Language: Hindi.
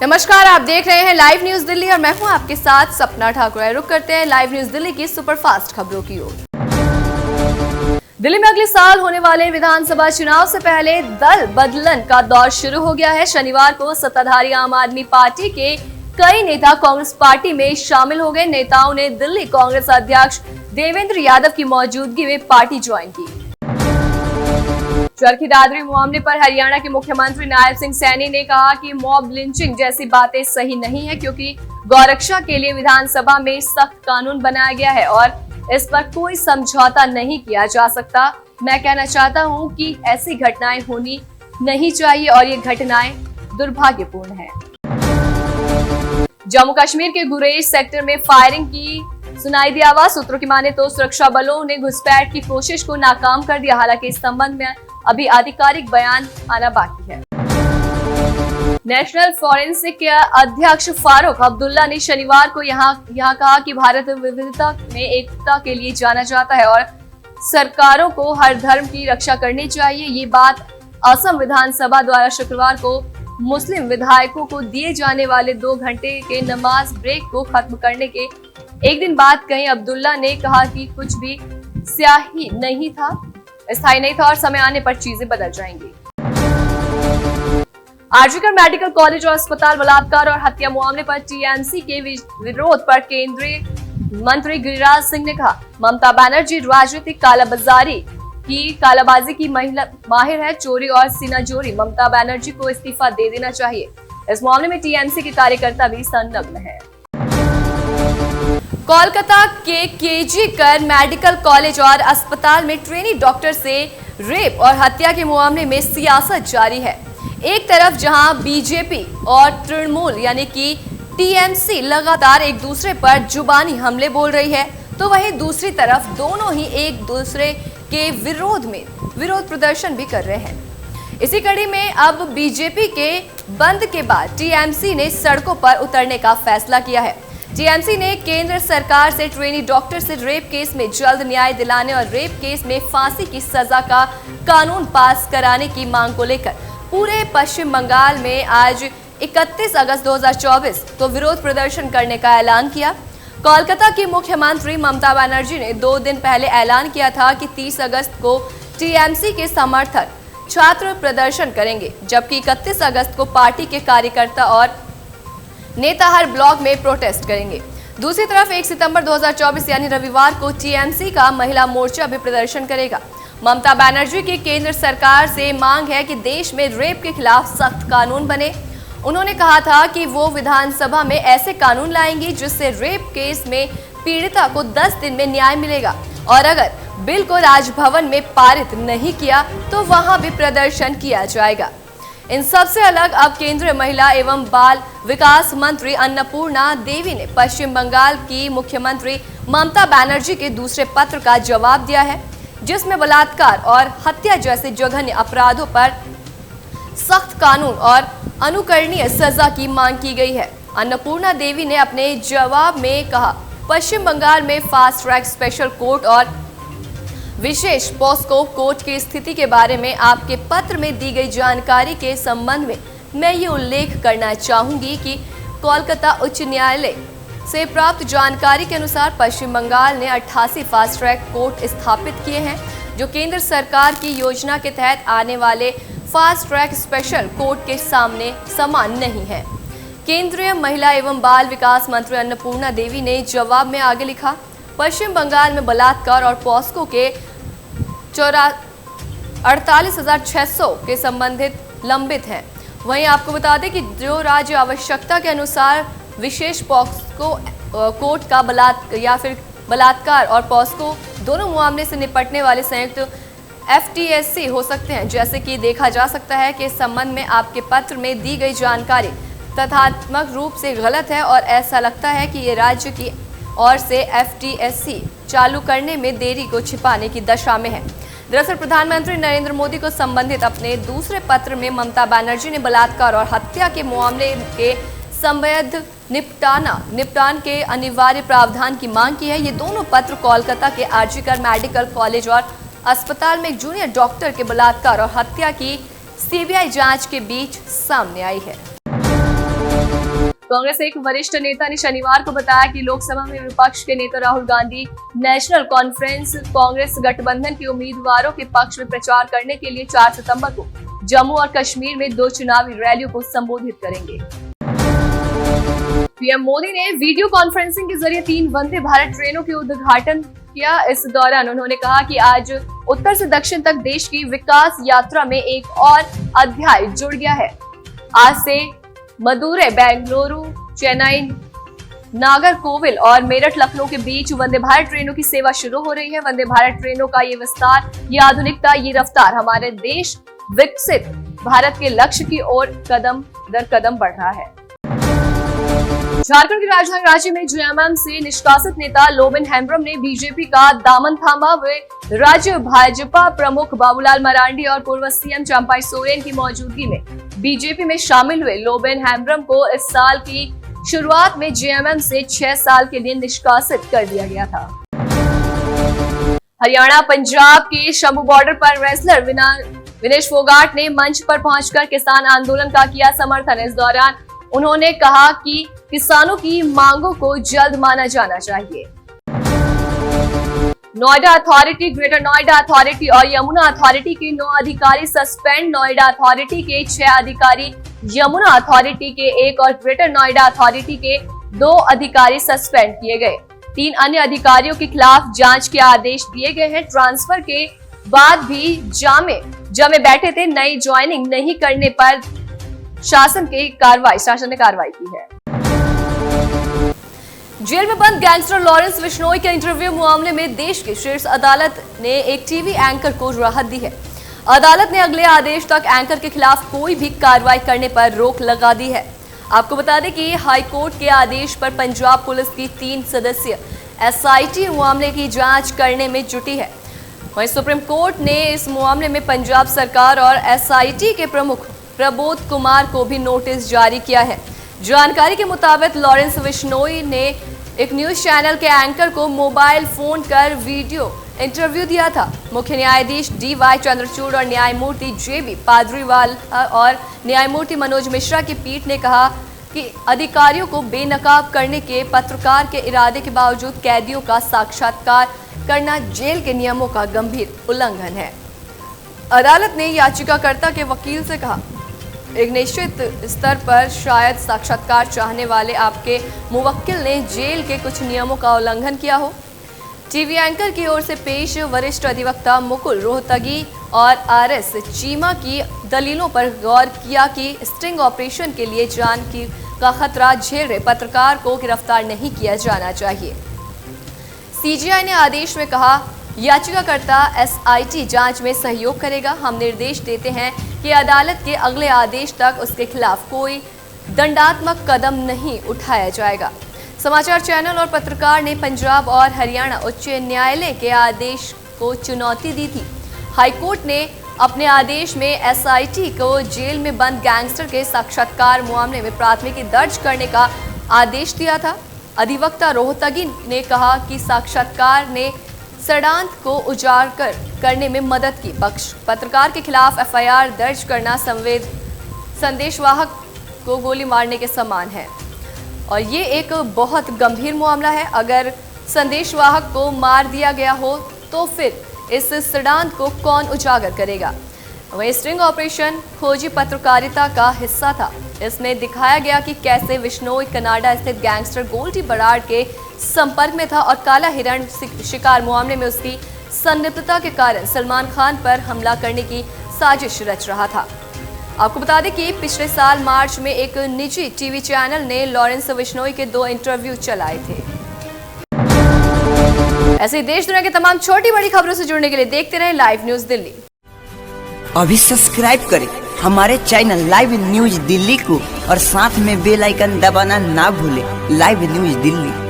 नमस्कार, आप देख रहे हैं लाइव न्यूज दिल्ली और मैं हूं आपके साथ सपना ठाकुर। रुक करते हैं लाइव न्यूज दिल्ली की सुपरफास्ट खबरों की ओर। दिल्ली में अगले साल होने वाले विधानसभा चुनाव से पहले दल बदलन का दौर शुरू हो गया है। शनिवार को सत्ताधारी आम आदमी पार्टी के कई नेता कांग्रेस पार्टी में शामिल हो गए। नेताओं ने दिल्ली कांग्रेस अध्यक्ष देवेंद्र यादव की मौजूदगी में पार्टी ज्वाइन की। चरखी दादरी मामले पर हरियाणा के मुख्यमंत्री नायब सिंह सैनी ने कहा कि मॉब लिंचिंग जैसी बातें सही नहीं है, क्योंकि गौरक्षा के लिए विधानसभा में सख्त कानून बनाया गया है और इस पर कोई समझौता नहीं किया जा सकता। मैं कहना चाहता हूं कि ऐसी घटनाएं होनी नहीं चाहिए और ये घटनाएं दुर्भाग्यपूर्ण है। जम्मू कश्मीर के गुरेज सेक्टर में फायरिंग की सुनाई दी आवाज। सूत्रों की माने तो सुरक्षा बलों ने घुसपैठ की कोशिश को नाकाम कर दिया। हालांकि इस संबंध में अभी आधिकारिक बयान आना बाकी है। नेशनल फॉरेंसिक के अध्यक्ष फारूक अब्दुल्ला ने शनिवार को यहाँ कहा कि भारत विविधता में एकता के लिए जाना जाता है और सरकारों को हर धर्म की रक्षा करनी चाहिए। ये बात असम विधानसभा द्वारा शुक्रवार को मुस्लिम विधायकों को दिए जाने वाले 2 घंटे के नमाज ब्रेक को खत्म करने के एक दिन बाद कही। अब्दुल्ला ने कहा कि कुछ भी स्थायी नहीं था और समय आने पर चीजें बदल जाएंगी। आरजीकर मेडिकल कॉलेज और अस्पताल बलात्कार और हत्या मामले पर टीएमसी के विरोध पर केंद्रीय मंत्री गिरिराज सिंह ने कहा, ममता बनर्जी राजनीतिक कालाबाजी की माहिर है। चोरी और सीनाजोरी ममता बनर्जी को इस्तीफा दे देना चाहिए। इस मामले में टीएमसी के कार्यकर्ता भी संलग्न है। कोलकाता के केजीकर मेडिकल कॉलेज और अस्पताल में ट्रेनी डॉक्टर से रेप और हत्या के मामले में सियासत जारी है। एक तरफ जहां बीजेपी और तृणमूल यानी कि टीएमसी लगातार एक दूसरे पर जुबानी हमले बोल रही है, तो वहीं दूसरी तरफ दोनों ही एक दूसरे के विरोध प्रदर्शन भी कर रहे हैं। इसी कड़ी में अब बीजेपी के बंद के बाद टीएमसी ने सड़कों पर उतरने का फैसला किया है। टीएमसी ने केंद्र सरकार से ट्रेनी डॉक्टर से रेप केस में जल्द न्याय दिलाने और रेप केस में फांसी की सजा का कानून पास कराने की मांग को लेकर पूरे पश्चिम बंगाल में आज 31 अगस्त 2024 को विरोध प्रदर्शन करने का ऐलान किया। कोलकाता की मुख्यमंत्री ममता बनर्जी ने 2 दिन पहले ऐलान किया था कि 30 अगस्त को टीएमसी के समर्थक छात्र प्रदर्शन करेंगे, जबकि 31 अगस्त को पार्टी के कार्यकर्ता और नेता हर ब्लॉक में प्रोटेस्ट करेंगे। दूसरी तरफ 1 सितंबर 2024 यानी रविवार को टीएमसी का महिला मोर्चा भी प्रदर्शन करेगा। ममता बनर्जी की केंद्र सरकार से मांग है कि देश में रेप के खिलाफ सख्त कानून बने। उन्होंने कहा था कि वो विधानसभा में ऐसे कानून लाएंगी जिससे रेप केस में पीड़िता को 10 दिन में न्याय मिलेगा और अगर बिल को राजभवन में पारित नहीं किया तो वहां भी प्रदर्शन किया जाएगा। इन सबसे अलग अब केंद्रीय महिला एवं बाल विकास मंत्री अन्नपूर्णा देवी ने पश्चिम बंगाल की मुख्यमंत्री ममता बनर्जी के दूसरे पत्र का जवाब दिया है, जिसमें बलात्कार और हत्या जैसे जघन्य अपराधों पर सख्त कानून और अनुकरणीय सजा की मांग की गई है। अन्नपूर्णा देवी ने अपने जवाब में कहा, पश्चिम बंगाल में फास्ट ट्रैक स्पेशल कोर्ट और विशेष पॉस्को कोर्ट की स्थिति के बारे में आपके पत्र में दी गई जानकारी के संबंध में मैं ये उल्लेख करना चाहूंगी कि कोलकाता उच्च न्यायालय से प्राप्त जानकारी के अनुसार पश्चिम बंगाल ने 88 फास्ट ट्रैक कोर्ट स्थापित किए हैं, जो केंद्र सरकार की योजना के तहत आने वाले फास्ट ट्रैक स्पेशल कोर्ट के सामने समान नहीं है। केंद्रीय महिला एवं बाल विकास मंत्री अन्नपूर्णा देवी ने जवाब में आगे लिखा, पश्चिम बंगाल में बलात्कार और पॉस्को के 48,600 के संबंधित लंबित हैं। वहीं आपको बता दें कि जो राज्य आवश्यकता के अनुसार विशेष पॉस्को कोर्ट का बलात्कार और पॉस्को दोनों मामले से निपटने वाले संयुक्त FTSC हो सकते हैं। जैसे कि देखा जा सकता है कि इस संबंध में आपके पत्र में दी गई जानकारी तथ्यात्मक रूप से गलत है और ऐसा लगता है कि ये राज्य की ओर से FTSC चालू करने में देरी को छिपाने की दशा में है। दरअसल प्रधानमंत्री नरेंद्र मोदी को संबंधित अपने दूसरे पत्र में ममता बनर्जी ने बलात्कार और हत्या के मामले के संवैध निपटान के अनिवार्य प्रावधान की मांग की है। ये दोनों पत्र कोलकाता के आरजीकर मेडिकल कॉलेज और अस्पताल में एक जूनियर डॉक्टर के बलात्कार और हत्या की सीबीआई जांच के बीच सामने आई है। कांग्रेस एक वरिष्ठ नेता ने शनिवार को बताया कि लोकसभा में विपक्ष के नेता राहुल गांधी नेशनल कॉन्फ्रेंस कांग्रेस गठबंधन के उम्मीदवारों के पक्ष में प्रचार करने के लिए 4 सितंबर को जम्मू और कश्मीर में 2 चुनावी रैलियों को संबोधित करेंगे। पीएम मोदी ने वीडियो कॉन्फ्रेंसिंग के जरिए 3 वंदे भारत ट्रेनों के उद्घाटन किया। इस दौरान उन्होंने कहा कि आज उत्तर से दक्षिण तक देश की विकास यात्रा में एक और अध्याय जुड़ गया है। आज से मदुरै, बेंगलुरु, चेन्नई, नागरकोविल और मेरठ, लखनऊ के बीच वंदे भारत ट्रेनों की सेवा शुरू हो रही है। वंदे भारत ट्रेनों का ये विस्तार, ये आधुनिकता, ये रफ्तार हमारे देश विकसित भारत के लक्ष्य की ओर कदम दर कदम बढ़ रहा है। झारखंड की राजधानी रांची में जेएमएम से निष्कासित नेता लोबिन हेम्ब्रम ने बीजेपी का दामन थामा। वे राज्य भाजपा प्रमुख बाबूलाल मरांडी और पूर्व सीएम चंपाई सोरेन की मौजूदगी में बीजेपी में शामिल हुए लोबिन हेम्ब्रम को इस साल की शुरुआत में जेएमएम से 6 साल के लिए निष्कासित कर दिया गया था। हरियाणा पंजाब के शंभू बॉर्डर पर रेसलर विनेश फोगाट ने मंच पर पहुंचकर किसान आंदोलन का किया समर्थन। इस दौरान उन्होंने कहा कि किसानों की मांगों को जल्द माना जाना चाहिए। Noida authority, greater Noida authority और यमुना अथॉरिटी के 9 अधिकारी सस्पेंड। नोएडा अथॉरिटी के 6 अधिकारी, यमुना अथॉरिटी के 1 और ग्रेटर नोएडा अथॉरिटी के 2 अधिकारी सस्पेंड किए गए। 3 अन्य अधिकारियों के खिलाफ जांच के आदेश दिए गए हैं। ट्रांसफर के बाद भी जमे बैठे थे। नई ज्वाइनिंग नहीं करने पर शासन ने कार्रवाई की है। जेल में बंद गैंगस्टर लॉरेंस बिश्नोई के इंटरव्यू मामले में देश की शीर्ष अदालत ने एक टीवी एंकर को राहत दी है। अदालत ने अगले आदेश तक एंकर के खिलाफ कोई भी कार्रवाई करने पर रोक लगा दी है। आपको बता दें कि हाई कोर्ट के आदेश पर पंजाब पुलिस की 3 सदस्यीय एसआईटी मामले की जांच करने में जुटी है। वहीं सुप्रीम कोर्ट ने इस मामले में पंजाब सरकार और एसआईटी के प्रमुख प्रबोध कुमार को भी नोटिस जारी किया है। जानकारी के मुताबिक लॉरेंस बिश्नोई ने एक न्यूज चैनल के एंकर को मोबाइल फोन कर वीडियो इंटरव्यू दिया था। मुख्य न्यायाधीश डीवाई चंद्रचूड़ और न्यायमूर्ति जेबी पादरीवाला और न्यायमूर्ति मनोज मिश्रा की पीठ ने कहा कि अधिकारियों को बेनकाब करने के पत्रकार के इरादे के बावजूद कैदियों का साक्षात्कार करना जेल के नियमों का गंभीर उल्लंघन है। अदालत ने याचिकाकर्ता के वकील से कहा, एक निश्चित स्तर पर शायद साक्षात्कार चाहने वाले आपके मुवक्किल ने जेल के कुछ नियमों का उल्लंघन किया हो। टीवी एंकर की ओर से पेश वरिष्ठ अधिवक्ता मुकुल रोहतगी और आरएस चीमा की दलीलों पर गौर किया कि स्टिंग ऑपरेशन के लिए जान का खतरा झेल रहे पत्रकार को गिरफ्तार नहीं किया जाना चाहिए। सीजीआई ने आदेश में कहा, याचिकाकर्ता एसआईटी जांच में सहयोग करेगा। हम निर्देश देते हैं कि अदालत के अगले आदेश तक उसके खिलाफ कोई दंडात्मक कदम नहीं उठाया जाएगा। समाचार चैनल और पत्रकार ने पंजाब और हरियाणा उच्च न्यायालय के आदेश को चुनौती दी थी। हाईकोर्ट ने अपने आदेश में एसआईटी को जेल में बंद गैंगस्टर के साक्षात्कार मामले में प्राथमिकी दर्ज करने का आदेश दिया था। अधिवक्ता रोहतगी ने कहा कि साक्षात्कार ने षड्यंत्र को उजागर करने में मदद की। पत्रकार के खिलाफ एफआईआर दर्ज करना संदेशवाहक को गोली मारने के समान है और ये एक बहुत गंभीर मामला है। अगर संदेशवाहक को मार दिया गया हो तो फिर इस षड्यंत्र को कौन उजागर करेगा। वहीं स्टिंग ऑपरेशन खोजी पत्रकारिता का हिस्सा था। इसमें दिखाया गया कि कैसे बिश्नोई कनाडा स्थित गैंगस्टर गोल्डी बराड़ के संपर्क में था और काला हिरण शिकार मामले में उसकी संलिप्तता के कारण सलमान खान पर हमला करने की साजिश रच रहा था। आपको बता दें कि पिछले साल मार्च में एक निजी टीवी चैनल ने लॉरेंस बिश्नोई के 2 इंटरव्यू चलाए थे। ऐसे देश दुनिया के तमाम छोटी बड़ी खबरों से जुड़ने के लिए देखते रहें लाइव न्यूज दिल्ली। अभी सब्सक्राइब करें हमारे चैनल लाइव न्यूज दिल्ली को और साथ में बेल आइकन दबाना ना भूलें। Live news Delhi.